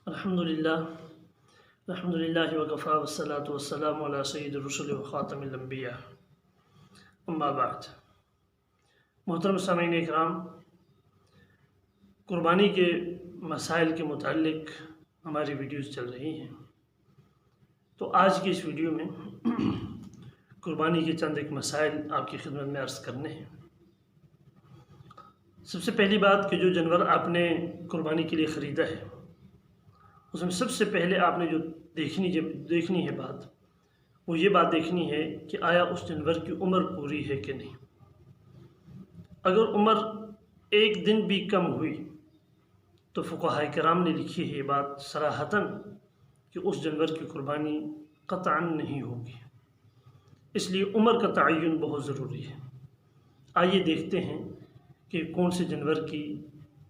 الحمدللہ الحمدللہ وکفا والصلاة والسلام علی سید الرسل و خاتم الانبیاء اما بعد۔ محترم سامعین اکرام، قربانی کے مسائل کے متعلق ہماری ویڈیوز چل رہی ہیں، تو آج کی اس ویڈیو میں قربانی کے چند ایک مسائل آپ کی خدمت میں عرض کرنے ہیں۔ سب سے پہلی بات کہ جو جانور آپ نے قربانی کے لیے خریدا ہے، اس میں سب سے پہلے آپ نے جو دیکھنی ہے بات، وہ یہ بات دیکھنی ہے کہ آیا اس جانور کی عمر پوری ہے کہ نہیں۔ اگر عمر ایک دن بھی کم ہوئی تو فقہاء کرام نے لکھی ہے یہ بات صراحتاً کہ اس جانور کی قربانی قطعاً نہیں ہوگی، اس لیے عمر کا تعین بہت ضروری ہے۔ آئیے دیکھتے ہیں کہ کون سے جانور کی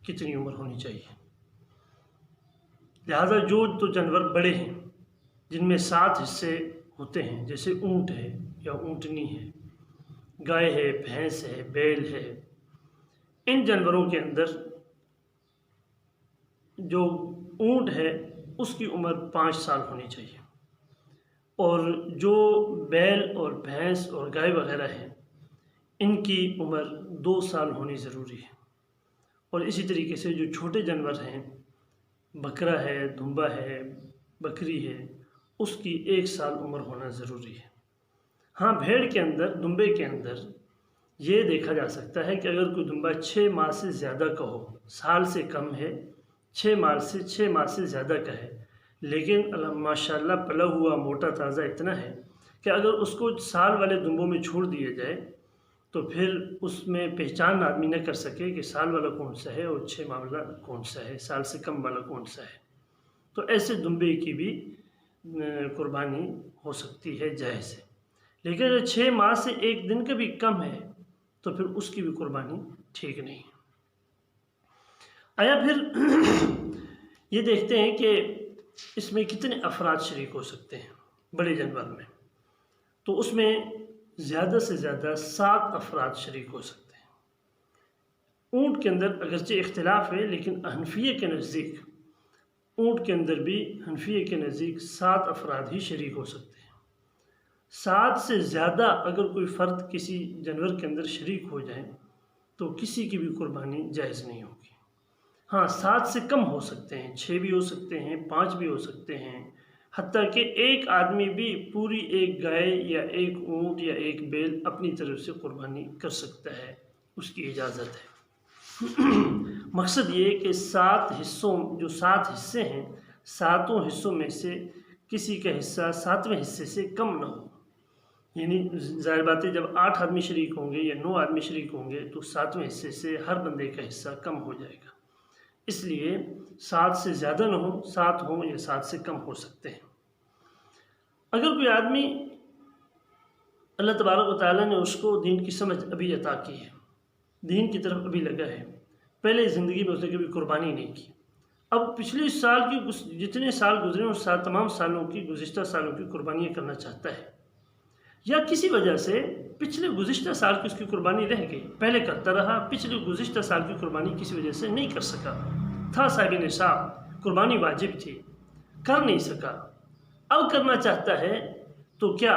کتنی عمر ہونی چاہیے۔ لہٰذا جو تو جانور بڑے ہیں جن میں 7 حصے ہوتے ہیں، جیسے اونٹ ہے یا اونٹنی ہے، گائے ہے، بھینس ہے، بیل ہے، ان جانوروں کے اندر جو اونٹ ہے اس کی عمر 5 سال ہونی چاہیے، اور جو بیل اور بھینس اور گائے وغیرہ ہیں ان کی عمر 2 سال ہونی ضروری ہے۔ اور اسی طریقے سے جو چھوٹے جانور ہیں، بکرا ہے، دمبا ہے، بکری ہے، اس کی 1 سال عمر ہونا ضروری ہے۔ ہاں، بھیڑ کے اندر، دمبے کے اندر یہ دیکھا جا سکتا ہے کہ اگر کوئی دمبا 6 ماہ سے زیادہ کا ہو، سال سے کم ہے، 6 ماہ سے زیادہ کا ہے، لیکن ماشاءاللہ پلا ہوا موٹا تازہ اتنا ہے کہ اگر اس کو سال والے دمبوں میں چھوڑ دیا جائے تو پھر اس میں پہچان آدمی نہ کر سکے کہ سال والا کون سا ہے اور 6 ماہ والا کون سا ہے، سال سے کم والا کون سا ہے۔ تو ایسے دمبے کی بھی قربانی ہو سکتی ہے، جائز ہے۔ لیکن اگر 6 ماہ سے 1 دن کا بھی کم ہے تو پھر اس کی بھی قربانی ٹھیک نہیں ہے۔ آیا پھر یہ دیکھتے ہیں کہ اس میں کتنے افراد شریک ہو سکتے ہیں بڑے جانور میں، تو اس میں زیادہ سے زیادہ 7 افراد شریک ہو سکتے ہیں۔ اونٹ کے اندر اگرچہ اختلاف ہے، لیکن حنفیہ کے نزدیک اونٹ کے اندر بھی حنفیہ کے نزدیک 7 افراد ہی شریک ہو سکتے ہیں۔ 7 سے زیادہ اگر کوئی فرد کسی جانور کے اندر شریک ہو جائے تو کسی کی بھی قربانی جائز نہیں ہوگی۔ ہاں، 7 سے کم ہو سکتے ہیں، 6 بھی ہو سکتے ہیں، 5 بھی ہو سکتے ہیں، حتیٰ کہ ایک آدمی بھی پوری ایک گائے یا ایک اونٹ یا ایک بیل اپنی طرف سے قربانی کر سکتا ہے، اس کی اجازت ہے۔ مقصد یہ کہ 7 حصے ہیں، 7 حصوں میں سے کسی کا حصہ 7ویں حصے سے کم نہ ہو۔ یعنی ظاہر بات ہے جب 8 آدمی شریک ہوں گے یا 9 آدمی شریک ہوں گے تو 7ویں حصے سے ہر بندے کا حصہ کم ہو جائے گا، اس لیے 7 سے زیادہ نہ ہو، 7 ہوں یا 7 سے کم ہو سکتے ہیں۔ اگر کوئی آدمی اللہ تبارک و تعالیٰ نے اس کو دین کی سمجھ ابھی عطا کی ہے، دین کی طرف ابھی لگا ہے، پہلے زندگی میں اس نے کبھی قربانی نہیں کی، اب پچھلے سال کی جتنے سال گزرے ان تمام سالوں کی، گزشتہ سالوں کی قربانیاں کرنا چاہتا ہے، یا کسی وجہ سے پچھلے گزشتہ سال کی اس کی قربانی رہ گئی، پہلے کرتا رہا، پچھلے گزشتہ سال کی قربانی کسی وجہ سے نہیں کر سکا، تھا صاحب نصاب، قربانی واجب تھی، کر نہیں سکا، اب کرنا چاہتا ہے، تو کیا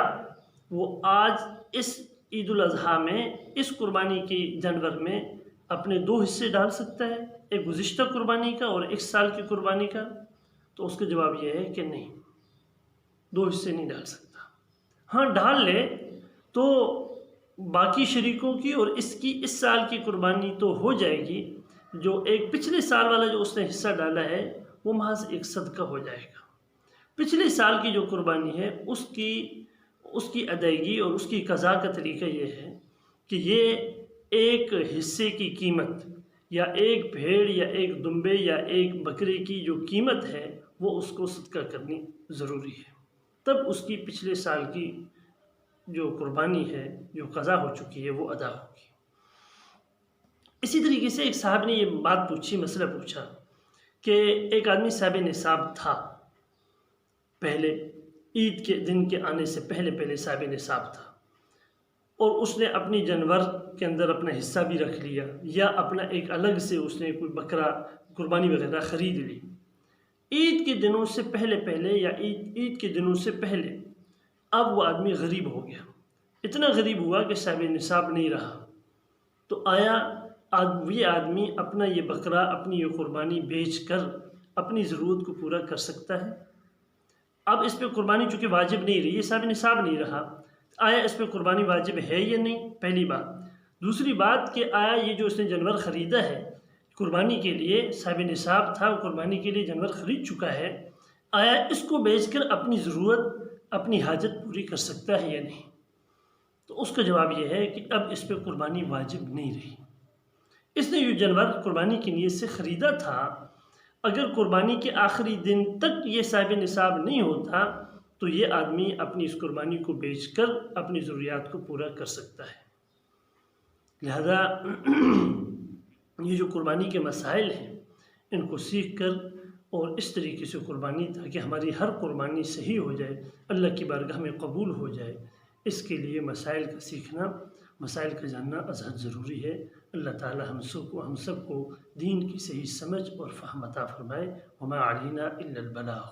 وہ آج اس عید الاضحیٰ میں اس قربانی کی جانور میں اپنے 2 حصے ڈال سکتا ہے، ایک گزشتہ قربانی کا اور 1 سال کی قربانی کا؟ تو اس کا جواب یہ ہے کہ نہیں، 2 حصے نہیں ڈال سکتا۔ ہاں، ڈال لے تو باقی شریکوں کی اور اس سال کی قربانی تو ہو جائے گی، جو ایک پچھلے سال والا جو اس نے حصہ ڈالا ہے وہ محض ایک صدقہ ہو جائے گا۔ پچھلے سال کی جو قربانی ہے اس کی ادائیگی اور اس کی قضا کا طریقہ یہ ہے کہ یہ ایک حصے کی قیمت یا ایک بھیڑ یا ایک دمبے یا ایک بکرے کی جو قیمت ہے وہ اس کو صدقہ کرنی ضروری ہے، تب اس کی پچھلے سال کی جو قربانی ہے، جو قضا ہو چکی ہے، وہ ادا ہوگی۔ اسی طریقے سے ایک صاحب نے یہ بات پوچھی، مسئلہ پوچھا کہ ایک آدمی صاحب نصاب تھا، پہلے عید کے دن کے آنے سے پہلے صاحب نصاب تھا، اور اس نے اپنی جانور کے اندر اپنا حصہ بھی رکھ لیا، یا اپنا ایک الگ سے اس نے کوئی بکرا قربانی وغیرہ خرید لی، عید کے دنوں سے پہلے یا عید کے دنوں سے پہلے اب وہ آدمی غریب ہو گیا، اتنا غریب ہوا کہ صاحب نصاب نہیں رہا، تو آیا یہ آدمی اپنا یہ بکرا، اپنی یہ قربانی بیچ کر اپنی ضرورت کو پورا کر سکتا ہے؟ اب اس پہ قربانی چونکہ واجب نہیں رہی، یہ صاحب نصاب نہیں رہا، آیا اس پہ قربانی واجب ہے یا نہیں؟ پہلی بات۔ دوسری بات کہ آیا یہ جو اس نے جانور خریدا ہے قربانی کے لیے، صاحب نصاب تھا، قربانی کے لیے جانور خرید چکا ہے، آیا اس کو بیچ کر اپنی ضرورت، اپنی حاجت پوری کر سکتا ہے یا نہیں؟ تو اس کا جواب یہ ہے کہ اب اس پہ قربانی واجب نہیں رہی۔ اس نے یہ جانور قربانی کی نیت سے خریدا تھا، اگر قربانی کے آخری دن تک یہ صاحب نصاب نہیں ہوتا تو یہ آدمی اپنی اس قربانی کو بیچ کر اپنی ضروریات کو پورا کر سکتا ہے۔ لہذا یہ جو قربانی کے مسائل ہیں ان کو سیکھ کر اور اس طریقے سے قربانی، تاکہ ہماری ہر قربانی صحیح ہو جائے، اللہ کی بارگاہ میں قبول ہو جائے، اس کے لیے مسائل کا سیکھنا، مسائل کا جاننا ازحد ضروری ہے۔ اللہ تعالی ہم سب کو دین کی صحیح سمجھ اور فہم عطا فرمائے۔ وما علینا الا البلاغ۔